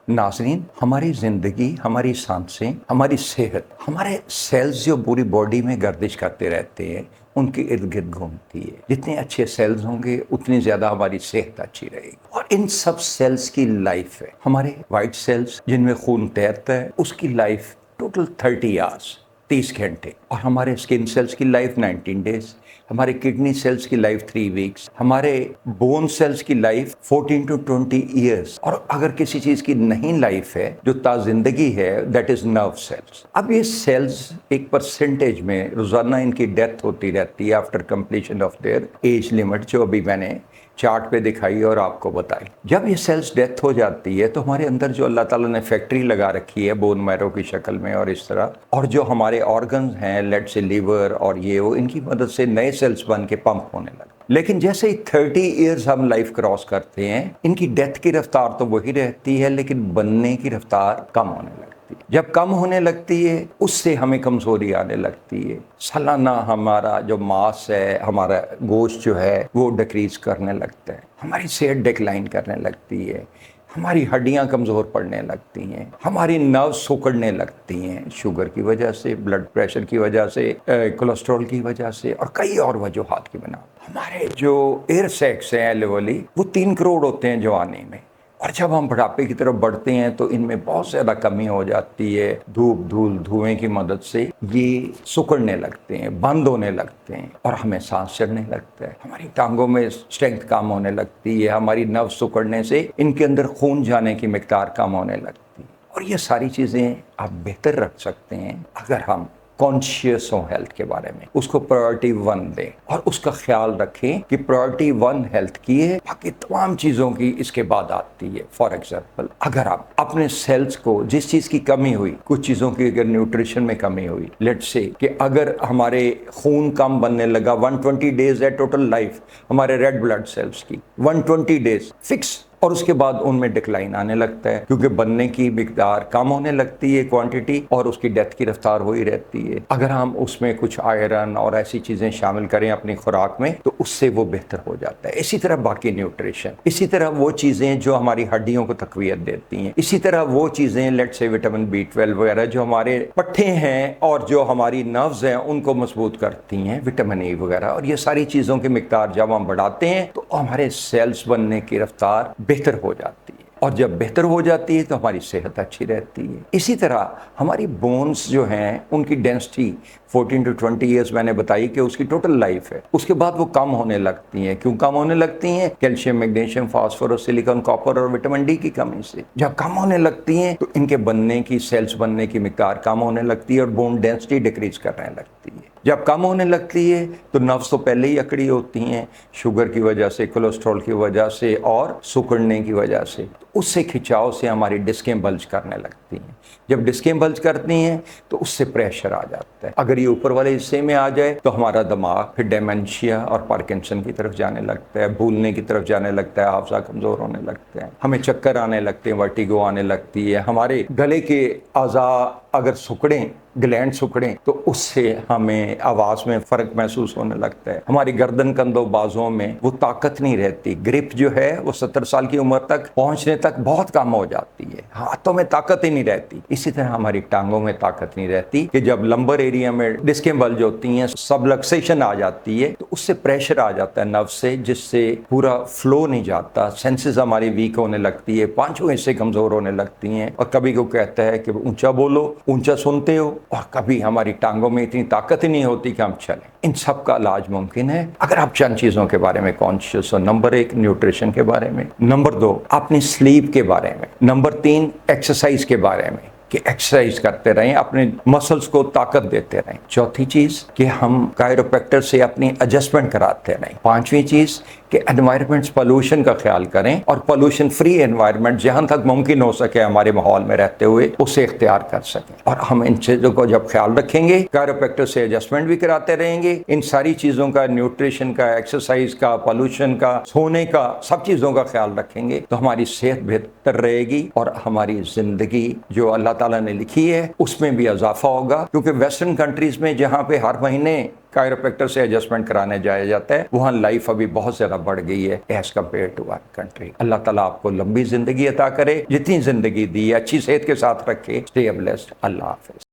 नाज़रीन, हमारी ज़िंदगी, हमारी सांसें, हमारी सेहत, हमारे सेल्स जो पूरी बॉडी में गर्दिश करते रहते हैं, उनके इर्द गिर्द घूमती है। जितने अच्छे सेल्स होंगे उतनी ज़्यादा हमारी सेहत अच्छी रहेगी। और इन सब सेल्स की लाइफ है, हमारे वाइट सेल्स जिनमें खून तैरता है, उसकी लाइफ टोटल 30 आवर्स, 30 घंटे। और हमारे स्किन सेल्स की लाइफ 19 डेज, हमारे किडनी सेल्स की लाइफ 3 वीक्स, हमारे बोन सेल्स की लाइफ 14 to 20 ईयर्स। और अगर किसी चीज की नहीं लाइफ है, जो ताजिंदगी है, दैट इज नर्व सेल्स। अब ये सेल्स एक परसेंटेज में रोजाना इनकी डेथ होती रहती है after completion of their age limit, जो अभी मैंने चार्ट पे दिखाई और आपको बताई। जब ये सेल्स डेथ हो जाती है तो हमारे अंदर जो अल्लाह ताला ने फैक्ट्री लगा रखी है बोन मैरो की शक्ल में और इस तरह, और जो हमारे ऑर्गन्स हैं, लेट से लिवर और ये वो, इनकी मदद से नए सेल्स बन के पंप होने लगे। लेकिन जैसे ही 30 ईयर्स हम लाइफ क्रॉस करते हैं, इनकी डेथ की रफ्तार तो वही रहती है, लेकिन बनने की रफ्तार कम होने लगती है। जब कम होने लगती है, उससे हमें कमजोरी आने लगती है। सालाना हमारा जो मास है, हमारा गोश्त जो है, वो डिक्रीज करने लगता है, हमारी सेहत डिक्लाइन करने लगती है, हमारी हड्डियां कमज़ोर पड़ने लगती हैं, हमारी नर्व सिकुड़ने लगती हैं, शुगर की वजह से, ब्लड प्रेशर की वजह से, कोलेस्ट्रॉल की वजह से और कई और वजूहात की बना। हमारे जो एयर सैक्स हैं एल्वेओली, वो 3 करोड़ होते हैं जवानी में, और जब हम बुढ़ापे की तरफ बढ़ते हैं तो इनमें बहुत ज़्यादा कमी हो जाती है। धूप, धूल, धुएं की मदद से ये सिकुड़ने लगते हैं, बंद होने लगते हैं और हमें सांस चढ़ने लगता है। हमारी टांगों में स्ट्रेंथ कम होने लगती है, हमारी नर्व सिकुड़ने से इनके अंदर खून जाने की मिकदार कम होने लगती है। और ये सारी चीज़ें आप बेहतर रख सकते हैं अगर हम कॉन्शियस हो हेल्थ के बारे में, उसको प्रायोरिटी 1 दें और उसका ख्याल रखें कि प्रायोरिटी 1 हेल्थ की है, बाकी तमाम चीज़ों की इसके बाद आती है। फॉर एग्जाम्पल, अगर आप अपने सेल्स को, जिस चीज़ की कमी हुई, कुछ चीज़ों की अगर न्यूट्रिशन में कमी हुई, लेट्स से कि अगर हमारे खून कम बनने लगा, 120 डेज है टोटल लाइफ हमारे रेड ब्लड सेल्स की, 120 डेज फिक्स, और उसके बाद उनमें डिक्लाइन आने लगता है क्योंकि बनने की मिकदार कम होने लगती है, क्वांटिटी, और उसकी डेथ की रफ्तार हो ही रहती है। अगर हम उसमें कुछ आयरन और ऐसी चीज़ें शामिल करें अपनी खुराक में तो उससे वो बेहतर हो जाता है। इसी तरह बाकी न्यूट्रिशन, इसी तरह वो चीज़ें जो हमारी हड्डियों को तकवीयत देती हैं, इसी तरह वो चीज़ें लेट से विटामिन B12 वगैरह जो हमारे पट्टे हैं और जो हमारी नर्व्स हैं उनको मजबूत करती हैं, विटामिन E वगैरह, और ये सारी चीज़ों की मिकदार जब हम बढ़ाते हैं तो हमारे सेल्स बनने की रफ्तार बेहतर हो जाती है, और जब बेहतर हो जाती है तो हमारी सेहत अच्छी रहती है। इसी तरह हमारी बोन्स जो हैं उनकी डेंसिटी 14 to 20 ईयर्स मैंने बताई कि उसकी टोटल लाइफ है, उसके बाद वो कम होने लगती हैं। क्यों कम होने लगती हैं? Calcium, magnesium, phosphorus, silicon, copper और विटामिन D की कमी से। जब कम होने लगती हैं तो इनके बनने की, सेल्स बनने की मिकदार कम होने लगती है और बोन डेंसिटी डिक्रीज करने लगती है। जब कम होने लगती है तो नर्व्स तो पहले ही अकड़ी होती हैं, शुगर की वजह से, कोलेस्ट्रॉल की वजह से और सिकुड़ने की वजह से, उससे खिंचाव से हमारी डिस्कें बल्ज करने लगती हैं। जब डिस्कें बल्ज करती हैं तो उससे प्रेशर आ जाता है। अगर ये ऊपर वाले हिस्से में आ जाए तो हमारा दिमाग फिर डेमेंशिया और पार्किंसन की तरफ जाने लगता है, भूलने की तरफ जाने लगता है, हाफजा कमज़ोर होने लगता है, हमें चक्कर आने लगते हैं, वर्टिगो आने लगती है, हमारे गले के आज़ा अगर सिकुड़ें, ग्लैंड सिकुड़ें तो उससे हमें आवाज़ में फ़र्क महसूस होने लगता है। हमारी गर्दन, कंधों, बाजुओं में वो ताकत नहीं रहती, ग्रिप जो है वो 70 साल की उम्र तक पहुंचने तक बहुत कम हो जाती है, हाथों में ताकत ही नहीं रहती। इसी तरह हमारी टांगों में ताकत नहीं रहती कि जब लंबर एरिया में डिस्कें बल्ज होती हैं, सबलक्सेशन आ जाती है तो उससे प्रेशर आ जाता है नर्व से, जिससे पूरा फ्लो नहीं जाता, सेंसेस हमारी वीक होने लगती है, पांचों हिस्से कमज़ोर होने लगती हैं, और कभी को कहता है कि ऊंचा बोलो, ऊंचा सुनते हो, और कभी हमारी टांगों में इतनी ताकत ही नहीं होती कि हम चलें। इन सब का इलाज मुमकिन है अगर आप चंद चीज़ों के बारे में कॉन्शियस हो। नंबर 1 न्यूट्रिशन के बारे में, नंबर 2 अपनी स्लीप के बारे में, नंबर 3 एक्सरसाइज के बारे में कि एक्सरसाइज करते रहें, अपने मसल्स को ताकत देते रहें। चौथी चीज़ कि हम कायरोप्रैक्टर से अपनी एडजस्टमेंट कराते रहें। पांचवी चीज़ कि एनवायरनमेंट्स पोल्यूशन का ख्याल करें और पोल्यूशन फ्री एनवायरनमेंट जहां तक मुमकिन हो सके हमारे माहौल में रहते हुए उसे इख्तियार कर सकें। और हम इन चीज़ों को जब ख्याल रखेंगे, कायरोप्रैक्टर से एडजस्टमेंट भी कराते रहेंगे, इन सारी चीज़ों का, न्यूट्रिशन का, एक्सरसाइज का, पोल्यूशन का, सोने का, सब चीज़ों का ख्याल रखेंगे तो हमारी सेहत बेहतर रहेगी और हमारी ज़िंदगी जो अल्लाह ताला ने लिखी है उसमें भी इजाफा होगा, क्योंकि वेस्टर्न कंट्रीज में जहाँ पे हर महीने कायरोप्रैक्टर से एडजस्टमेंट कराने जाया जाता है, वहाँ लाइफ अभी बहुत ज्यादा बढ़ गई है as compared to our country. अल्लाह ताला आपको लंबी जिंदगी अता करे, जितनी जिंदगी दी अच्छी सेहत के साथ रखे। Stay blessed. अल्लाह हाफिज।